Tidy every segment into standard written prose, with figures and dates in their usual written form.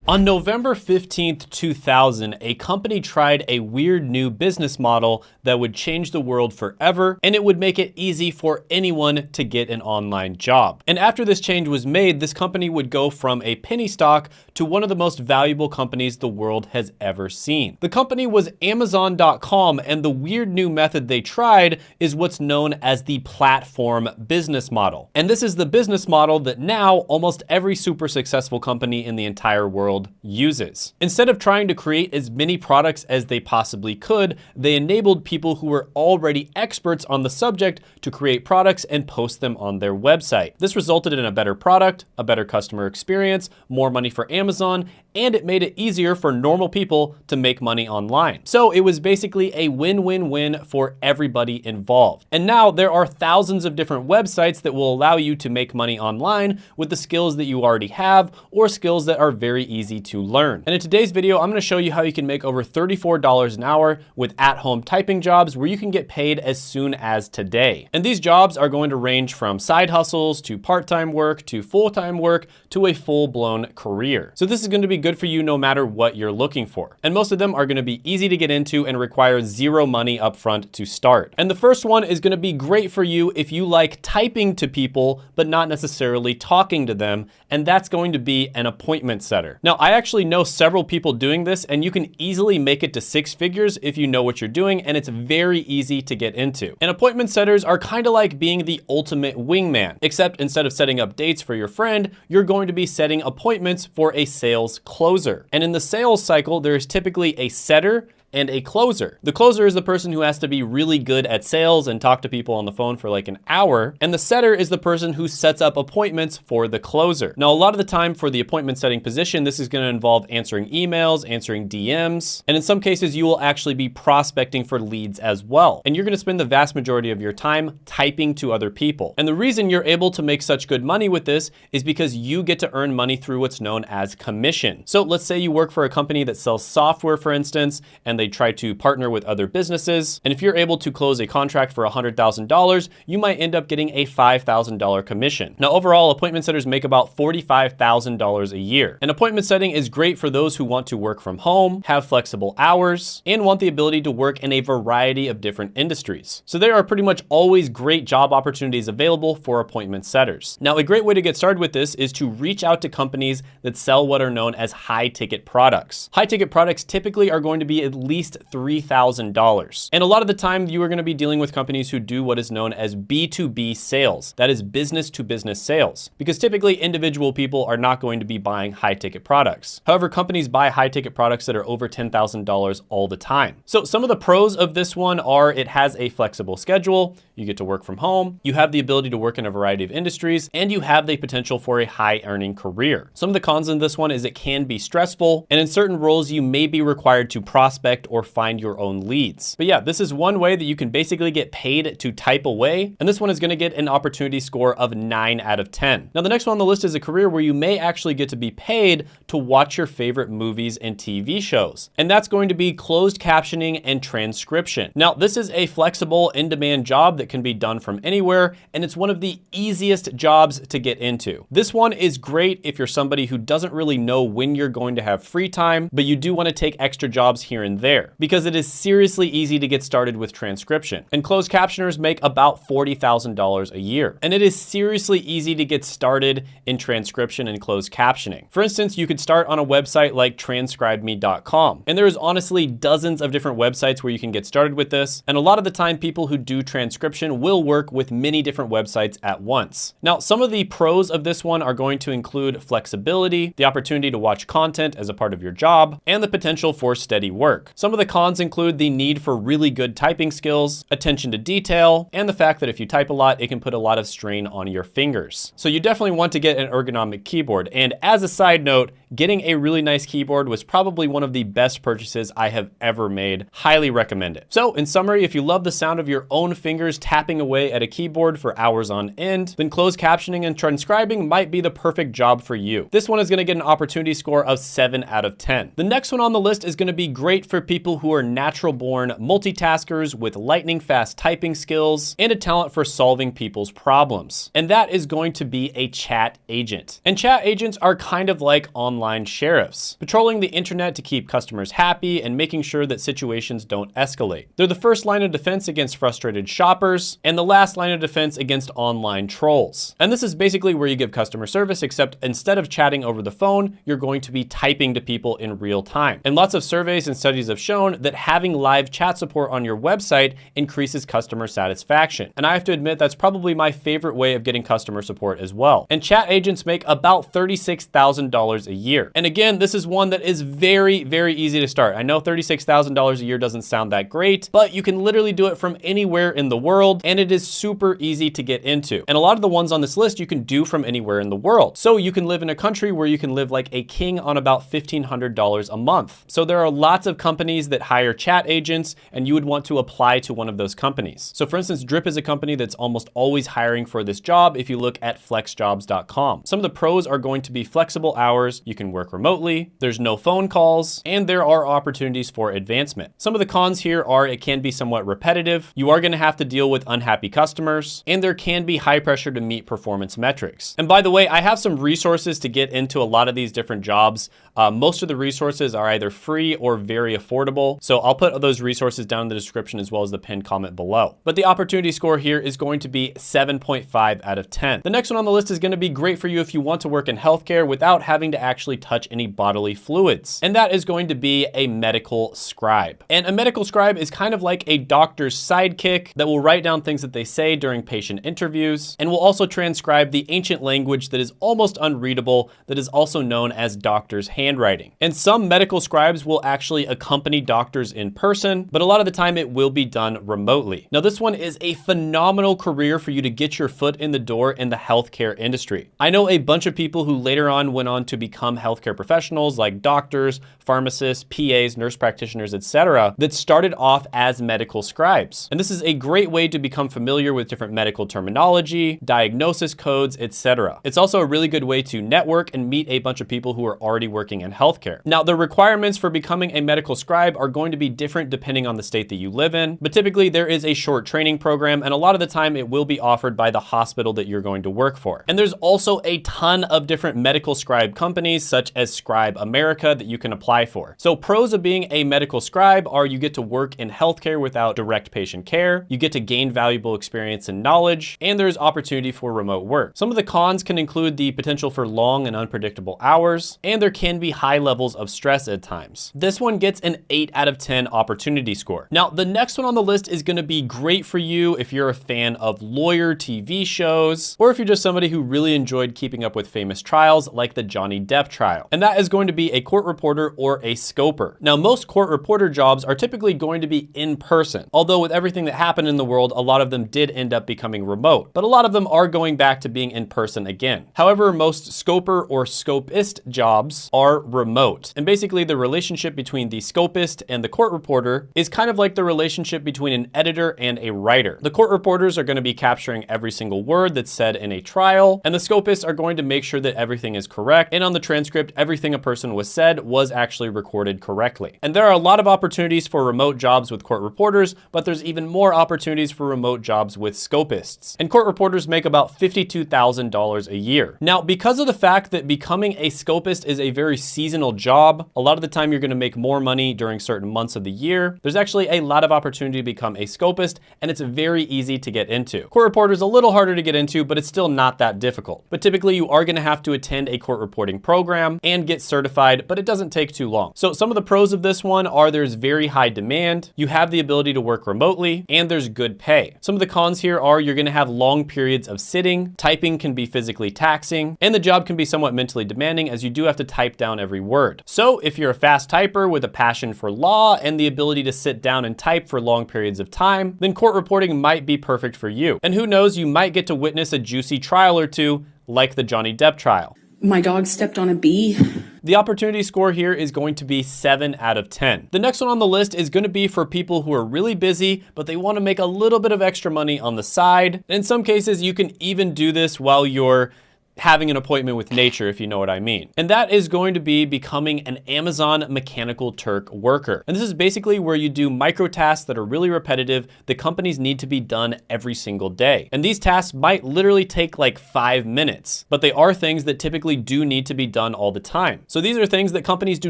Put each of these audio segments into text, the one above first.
On November 15th, 2000, a company tried a weird new business model that would change the world forever, and it would make it easy for anyone to get an online job. And after this change was made, this company would go from a penny stock to one of the most valuable companies the world has ever seen. The company was Amazon.com, and the weird new method they tried is what's known as the platform business model. And this is the business model that now almost every super successful company in the entire world uses. Instead of trying to create as many products as they possibly could, they enabled people who were already experts on the subject to create products and post them on their website. This resulted in a better product, a better customer experience, more money for Amazon, and it made it easier for normal people to make money online. So it was basically a win-win-win for everybody involved. And now there are thousands of different websites that will allow you to make money online with the skills that you already have or skills that are very easy to learn. And in today's video, I'm gonna show you how you can make over $34 an hour with at-home typing jobs where you can get paid as soon as today. And these jobs are going to range from side hustles to part-time work to full-time work to a full-blown career. So this is going to be good for you no matter what you're looking for. And most of them are going to be easy to get into and require zero money upfront to start. And the first one is going to be great for you if you like typing to people, but not necessarily talking to them. And that's going to be an appointment setter. Now, I actually know several people doing this, and you can easily make it to 6 figures if you know what you're doing, and it's very easy to get into. And appointment setters are kind of like being the ultimate wingman, except instead of setting up dates for your friend, you're going to be setting appointments for a sales closer. And in the sales cycle, there is typically a setter and a closer. The closer is the person who has to be really good at sales and talk to people on the phone for like an hour. And the setter is the person who sets up appointments for the closer. Now, a lot of the time for the appointment setting position, this is gonna involve answering emails, answering DMs, and in some cases, you will actually be prospecting for leads as well. And you're gonna spend the vast majority of your time typing to other people. And the reason you're able to make such good money with this is because you get to earn money through what's known as commission. So let's say you work for a company that sells software, for instance, and they try to partner with other businesses. And if you're able to close a contract for $100,000, you might end up getting a $5,000 commission. Now, overall, appointment setters make about $45,000 a year. And appointment setting is great for those who want to work from home, have flexible hours, and want the ability to work in a variety of different industries. So there are pretty much always great job opportunities available for appointment setters. Now, a great way to get started with this is to reach out to companies that sell what are known as high-ticket products. High-ticket products typically are going to be at least $3,000. And a lot of the time you are going to be dealing with companies who do what is known as B2B sales. That is business to business sales, because typically individual people are not going to be buying high ticket products. However, companies buy high ticket products that are over $10,000 all the time. So some of the pros of this one are it has a flexible schedule. You get to work from home. You have the ability to work in a variety of industries, and you have the potential for a high earning career. Some of the cons in this one is it can be stressful, and in certain roles, you may be required to prospect or find your own leads. But yeah, this is one way that you can basically get paid to type away. And this one is gonna get an opportunity score of 9 out of 10. Now, the next one on the list is a career where you may actually get to be paid to watch your favorite movies and TV shows. And that's going to be closed captioning and transcription. Now, this is a flexible in-demand job that can be done from anywhere, and it's one of the easiest jobs to get into. This one is great if you're somebody who doesn't really know when you're going to have free time, but you do wanna take extra jobs here and there, because it is seriously easy to get started with transcription. And closed captioners make about $40,000 a year. And it is seriously easy to get started in transcription and closed captioning. For instance, you could start on a website like transcribeme.com. And there's honestly dozens of different websites where you can get started with this. And a lot of the time, people who do transcription will work with many different websites at once. Now, some of the pros of this one are going to include flexibility, the opportunity to watch content as a part of your job, and the potential for steady work. Some of the cons include the need for really good typing skills, attention to detail, and the fact that if you type a lot, it can put a lot of strain on your fingers. So you definitely want to get an ergonomic keyboard. And as a side note, getting a really nice keyboard was probably one of the best purchases I have ever made. Highly recommend it. So in summary, if you love the sound of your own fingers tapping away at a keyboard for hours on end, then closed captioning and transcribing might be the perfect job for you. This one is gonna get an opportunity score of 7 out of 10. The next one on the list is gonna be great for people who are natural born multitaskers with lightning fast typing skills and a talent for solving people's problems. And that is going to be a chat agent. And chat agents are kind of like online online sheriffs, patrolling the internet to keep customers happy and making sure that situations don't escalate. They're the first line of defense against frustrated shoppers and the last line of defense against online trolls. And this is basically where you give customer service, except instead of chatting over the phone, you're going to be typing to people in real time. And lots of surveys and studies have shown that having live chat support on your website increases customer satisfaction. And I have to admit, that's probably my favorite way of getting customer support as well. And chat agents make about $36,000 a year. And again, this is one that is very, very easy to start. I know $36,000 a year doesn't sound that great, but you can literally do it from anywhere in the world, and it is super easy to get into. And a lot of the ones on this list you can do from anywhere in the world. So you can live in a country where you can live like a king on about $1,500 a month. So there are lots of companies that hire chat agents, and you would want to apply to one of those companies. So for instance, Drip is a company that's almost always hiring for this job if you look at flexjobs.com. Some of the pros are going to be flexible hours, you can work remotely, there's no phone calls, and there are opportunities for advancement. Some of the cons here are it can be somewhat repetitive, you are gonna have to deal with unhappy customers, and there can be high pressure to meet performance metrics. And by the way, I have some resources to get into a lot of these different jobs. Most of the resources are either free or very affordable. So I'll put those resources down in the description as well as the pinned comment below. But the opportunity score here is going to be 7.5 out of 10. The next one on the list is going to be great for you if you want to work in healthcare without having to actually touch any bodily fluids. And that is going to be a medical scribe. And a medical scribe is kind of like a doctor's sidekick that will write down things that they say during patient interviews and will also transcribe the ancient language that is almost unreadable that is also known as doctor's handwriting. And some medical scribes will actually accompany doctors in person, but a lot of the time it will be done remotely. Now this one is a phenomenal career for you to get your foot in the door in the healthcare industry. I know a bunch of people who later on went on to become healthcare professionals like doctors, pharmacists, PAs, nurse practitioners, etc., that started off as medical scribes. And this is a great way to become familiar with different medical terminology, diagnosis codes, etc. It's also a really good way to network and meet a bunch of people who are already working in healthcare. Now, the requirements for becoming a medical scribe are going to be different depending on the state that you live in, but typically there is a short training program, and a lot of the time it will be offered by the hospital that you're going to work for. And there's also a ton of different medical scribe companies, such as Scribe America, that you can apply for. So pros of being a medical scribe are you get to work in healthcare without direct patient care, you get to gain valuable experience and knowledge, and there's opportunity for remote work. Some of the cons can include the potential for long and unpredictable hours, and there can be high levels of stress at times. This one gets an 8 out of 10 opportunity score. Now, the next one on the list is going to be great for you if you're a fan of lawyer TV shows, or if you're just somebody who really enjoyed keeping up with famous trials like the Johnny Depp trial. And that is going to be a court reporter or a scoper. Now, most court reporter jobs are typically going to be in person, although with everything that happened in the world, a lot of them did end up becoming remote, but a lot of them are going back to being in person again. However, most scoper or scopist jobs are remote. And basically the relationship between the scopist and the court reporter is kind of like the relationship between an editor and a writer. The court reporters are going to be capturing every single word that's said in a trial, and the scopists are going to make sure that everything is correct, and on the transcript, everything a person was said was actually recorded correctly. And there are a lot of opportunities for remote jobs with court reporters, but there's even more opportunities for remote jobs with scopists. And court reporters make about $52,000 a year. Now, because of the fact that becoming a scopist is a very seasonal job, a lot of the time you're going to make more money during certain months of the year, there's actually a lot of opportunity to become a scopist, and it's very easy to get into. Court reporter is a little harder to get into, but it's still not that difficult. But typically you are going to have to attend a court reporting program and get certified, but it doesn't take too long. So some of the pros of this one are there's very high demand, you have the ability to work remotely, and there's good pay. Some of the cons here are you're going to have long periods of sitting, typing can be physically taxing, and the job can be somewhat mentally demanding as you do have to type down every word. So if you're a fast typer with a passion for law and the ability to sit down and type for long periods of time, then court reporting might be perfect for you. And who knows, you might get to witness a juicy trial or two like the Johnny Depp trial. My dog stepped on a bee. The opportunity score here is going to be 7 out of 10. The next one on the list is going to be for people who are really busy, but they want to make a little bit of extra money on the side. In some cases, you can even do this while you're having an appointment with nature, if you know what I mean. And that is going to be becoming an Amazon Mechanical Turk worker. And this is basically where you do micro tasks that are really repetitive that companies need to be done every single day. And these tasks might literally take like 5 minutes, but they are things that typically do need to be done all the time. So these are things that companies do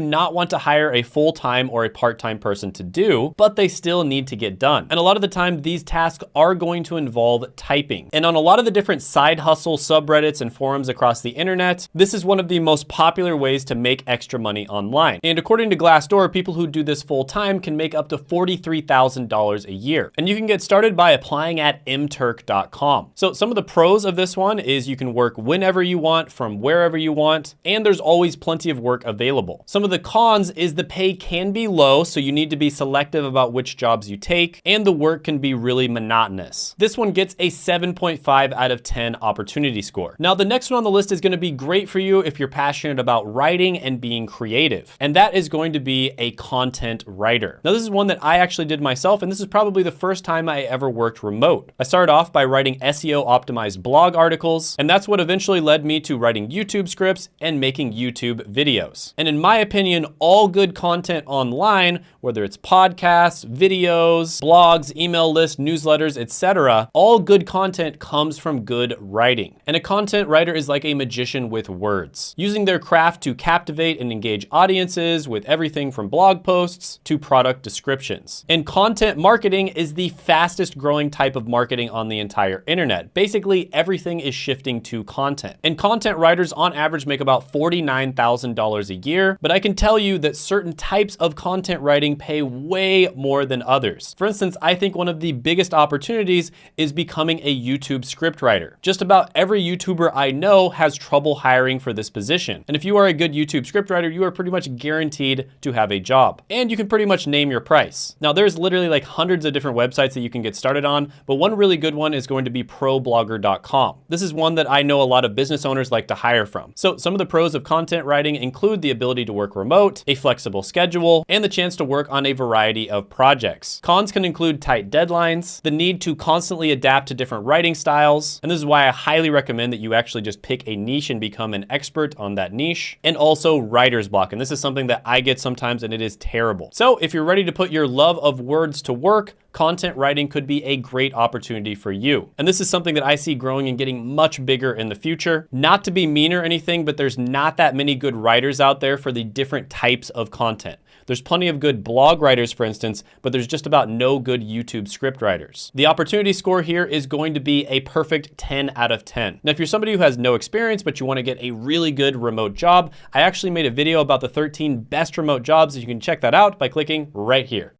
not want to hire a full-time or a part-time person to do, but they still need to get done. And a lot of the time, these tasks are going to involve typing. And on a lot of the different side hustle subreddits and forums across the internet, this is one of the most popular ways to make extra money online. And according to Glassdoor, people who do this full-time can make up to $43,000 a year. And you can get started by applying at mturk.com. So some of the pros of this one is you can work whenever you want, from wherever you want, and there's always plenty of work available. Some of the cons is the pay can be low, so you need to be selective about which jobs you take, and the work can be really monotonous. This one gets a 7.5 out of 10 opportunity score. Now, the next one on the list is going to be great for you if you're passionate about writing and being creative, and that is going to be a content writer. Now, this is one that I actually did myself, and this is probably the first time I ever worked remote. I started off by writing SEO optimized blog articles, and that's what eventually led me to writing YouTube scripts and making YouTube videos. And in my opinion, all good content online, whether it's podcasts, videos, blogs, email lists, newsletters, etc., all good content comes from good writing. And a content writer is like a magician with words, using their craft to captivate and engage audiences with everything from blog posts to product descriptions. And content marketing is the fastest growing type of marketing on the entire internet. Basically, everything is shifting to content. And content writers on average make about $49,000 a year, but I can tell you that certain types of content writing pay way more than others. For instance, I think one of the biggest opportunities is becoming a YouTube scriptwriter. Just about every YouTuber I know has trouble hiring for this position. And if you are a good YouTube scriptwriter, you are pretty much guaranteed to have a job. And you can pretty much name your price. Now, there's literally like hundreds of different websites that you can get started on, but one really good one is going to be ProBlogger.com. This is one that I know a lot of business owners like to hire from. So some of the pros of content writing include the ability to work remote, a flexible schedule, and the chance to work on a variety of projects. Cons can include tight deadlines, the need to constantly adapt to different writing styles, and this is why I highly recommend that you actually just pick a niche and become an expert on that niche, and also writer's block. And this is something that I get sometimes, and it is terrible. So if you're ready to put your love of words to work, content writing could be a great opportunity for you. And this is something that I see growing and getting much bigger in the future. Not to be mean or anything, but there's not that many good writers out there for the different types of content. There's plenty of good blog writers, for instance, but there's just about no good YouTube script writers. The opportunity score here is going to be a perfect 10 out of 10. Now, if you're somebody who has no experience, but you want to get a really good remote job, I actually made a video about the 13 best remote jobs. You can check that out by clicking right here.